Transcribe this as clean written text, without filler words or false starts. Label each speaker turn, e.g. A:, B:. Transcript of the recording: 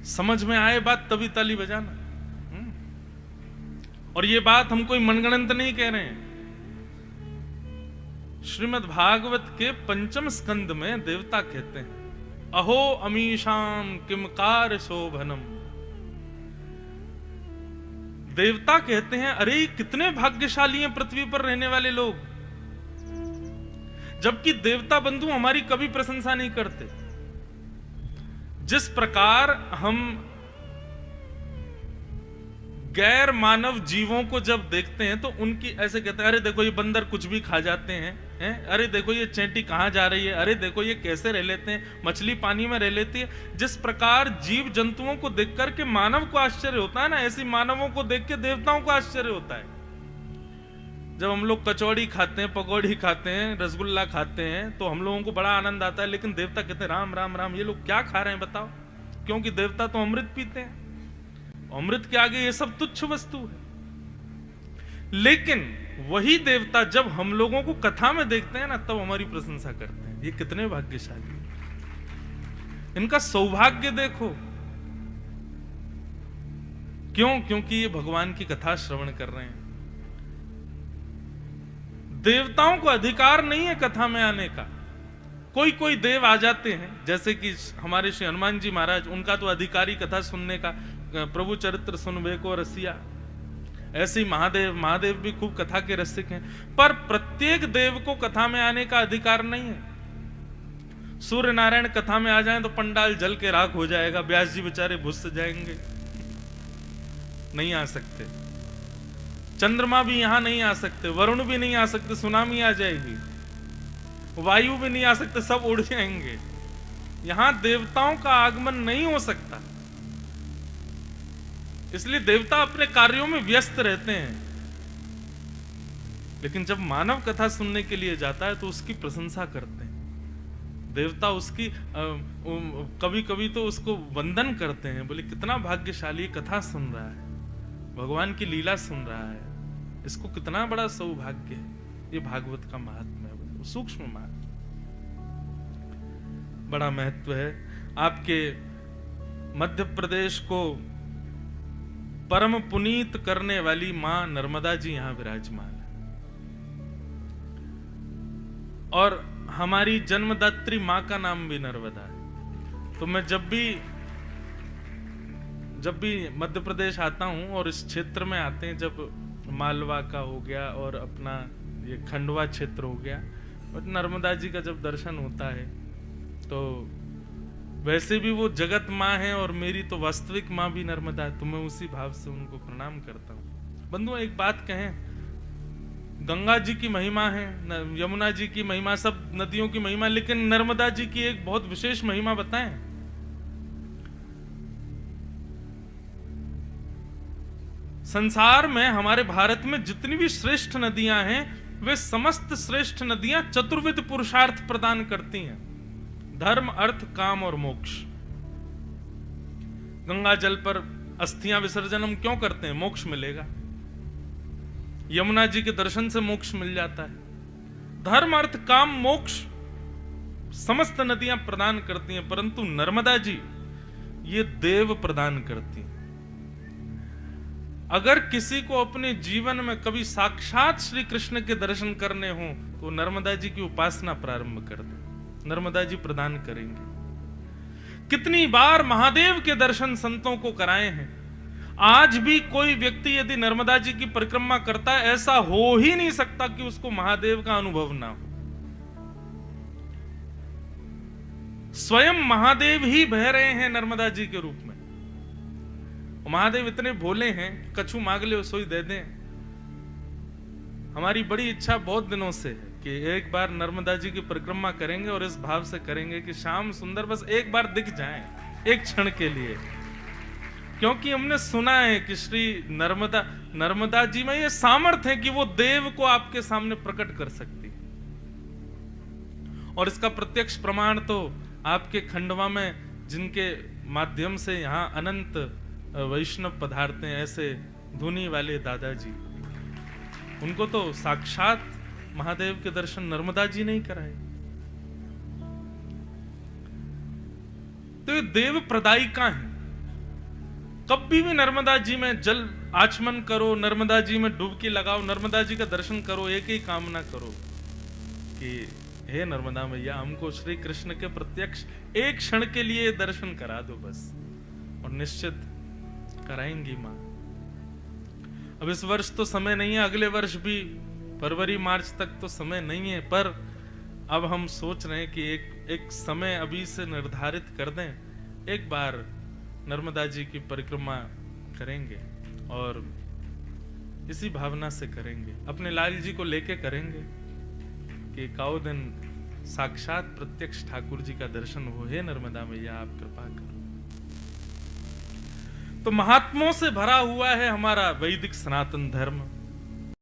A: समझ में आए बात तभी ताली बजाना। और ये बात हम कोई मनगढ़ंत नहीं कह रहे हैं। श्रीमद् भागवत के पंचम स्कंद में देवता कहते हैं, अहो अमीशाम किमकार शोभनम। देवता कहते हैं, अरे कितने भाग्यशाली हैं पृथ्वी पर रहने वाले लोग। जबकि देवता बंधु हमारी कभी प्रशंसा नहीं करते। जिस प्रकार हम गैर मानव जीवों को जब देखते हैं तो उनकी ऐसे कहते हैं, अरे देखो ये बंदर कुछ भी खा जाते हैं, अरे देखो ये चैंटी कहां जा रही है, अरे देखो ये कैसे रह लेते हैं, मछली पानी में रह लेती है। जिस प्रकार जीव जंतुओं को देख करके मानव को आश्चर्य होता है ना, ऐसी मानवों को देख के देवताओं को आश्चर्य होता है। जब हम लोग कचौड़ी खाते हैं, पकौड़ी खाते हैं, रसगुल्ला खाते हैं तो हम लोगों को बड़ा आनंद आता है, लेकिन देवता कहते हैं राम राम राम, ये लोग क्या खा रहे हैं बताओ। क्योंकि देवता तो अमृत पीते हैं, अमृत के आगे ये सब तुच्छ वस्तु है। लेकिन वही देवता जब हम लोगों को कथा में देखते हैं ना, तब हमारी प्रशंसा करते हैं। ये कितने भाग्यशाली हैं, इनका सौभाग्य देखो। क्यों? क्योंकि ये भगवान की कथा श्रवण कर रहे हैं। देवताओं को अधिकार नहीं है कथा में आने का। कोई कोई देव आ जाते हैं, जैसे कि हमारे श्री हनुमान जी महाराज, उनका तो अधिकारी कथा सुनने का, प्रभु चरित्र सुनबे को रसिया। ऐसे ही महादेव भी खूब कथा के रसिक हैं, पर प्रत्येक देव को कथा में आने का अधिकार नहीं है। सूर्य नारायण कथा में आ जाएं तो पंडाल जल के राख हो जाएगा, व्यास जी बेचारे भुस जाएंगे, नहीं आ सकते। चंद्रमा भी यहां नहीं आ सकते, वरुण भी नहीं आ सकते, सुनामी आ जाएगी, वायु भी नहीं आ सकते, सब उड़ जाएंगे। यहां देवताओं का आगमन नहीं हो सकता, इसलिए देवता अपने कार्यों में व्यस्त रहते हैं। लेकिन जब मानव कथा सुनने के लिए जाता है तो उसकी प्रशंसा करते हैं देवता, उसकी कभी कभी तो उसको वंदन करते हैं, बोले कितना भाग्यशाली कथा सुन रहा है, भगवान की लीला सुन रहा है, इसको कितना बड़ा सौभाग्य है। ये भागवत का महात्म्य है, सूक्ष्म महत्व, बड़ा महत्व है। आपके मध्य प्रदेश को परम पुनीत करने वाली मां नर्मदा जी यहां विराजमान है, और हमारी जन्मदात्री मां का नाम भी नर्मदा है। तो मैं जब भी मध्य प्रदेश आता हूं और इस क्षेत्र में आते हैं, जब मालवा का हो गया और अपना ये खंडवा क्षेत्र हो गया, और नर्मदा जी का जब दर्शन होता है तो वैसे भी वो जगत माँ है और मेरी तो वास्तविक माँ भी नर्मदा है, तो मैं उसी भाव से उनको प्रणाम करता हूँ। बंधुओं एक बात कहें, गंगा जी की महिमा है, यमुना जी की महिमा, सब नदियों की महिमा, लेकिन नर्मदा जी की एक बहुत विशेष महिमा बताएं। संसार में हमारे भारत में जितनी भी श्रेष्ठ नदियां हैं, वे समस्त श्रेष्ठ नदियां चतुर्विध पुरुषार्थ प्रदान करती हैं, धर्म, अर्थ, काम और मोक्ष। गंगा जल पर अस्थियां विसर्जन हम क्यों करते हैं? मोक्ष मिलेगा। यमुना जी के दर्शन से मोक्ष मिल जाता है। धर्म, अर्थ, काम, मोक्ष समस्त नदियां प्रदान करती हैं, परंतु नर्मदा जी ये देव प्रदान करती हैं। अगर किसी को अपने जीवन में कभी साक्षात श्री कृष्ण के दर्शन करने हो तो नर्मदा जी की उपासना प्रारंभ कर दे, नर्मदा जी प्रदान करेंगे। कितनी बार महादेव के दर्शन संतों को कराए हैं। आज भी कोई व्यक्ति यदि नर्मदा जी की परिक्रमा करता है, ऐसा हो ही नहीं सकता कि उसको महादेव का अनुभव ना हो। स्वयं महादेव ही बह रहे हैं नर्मदा जी के रूप में। महादेव इतने भोले हैं, कछु मांग ले सोई दे दें। हमारी बड़ी इच्छा बहुत दिनों से है कि एक बार नर्मदा जी की परिक्रमा करेंगे, और इस भाव से करेंगे कि श्याम सुंदर बस एक बार दिख जाएं, एक क्षण के लिए। क्योंकि हमने सुना है कि श्री नर्मदा जी में ये सामर्थ्य है कि वो देव को आपके सामने प्रकट कर सकती है। और इसका प्रत्यक्ष प्रमाण तो आपके खंडवा में, जिनके माध्यम से यहाँ अनंत वैष्णव पधारते हैं, ऐसे धुनी वाले दादाजी, उनको तो साक्षात महादेव के दर्शन नर्मदा जी नहीं कराए। तो ये देव प्रदायिका है। कभी भी नर्मदा जी में जल आचमन करो, नर्मदा जी में डुबकी लगाओ, नर्मदा जी का दर्शन करो, एक ही कामना करो कि हे नर्मदा मैया, हमको श्री कृष्ण के प्रत्यक्ष एक क्षण के लिए दर्शन करा दो बस, और निश्चित कराएंगी मां। अब इस वर्ष तो समय नहीं है, अगले वर्ष भी फरवरी मार्च तक तो समय नहीं है, पर अब हम सोच रहे हैं कि एक समय अभी से निर्धारित कर दें, एक बार नर्मदा जी की परिक्रमा करेंगे और इसी भावना से करेंगे, अपने लाल जी को लेके करेंगे कि एकाओ दिन साक्षात प्रत्यक्ष ठाकुर जी का दर्शन हो। हे नर्मदा मैया, आप कृपा करो। तो महात्मों से भरा हुआ है हमारा वैदिक सनातन धर्म।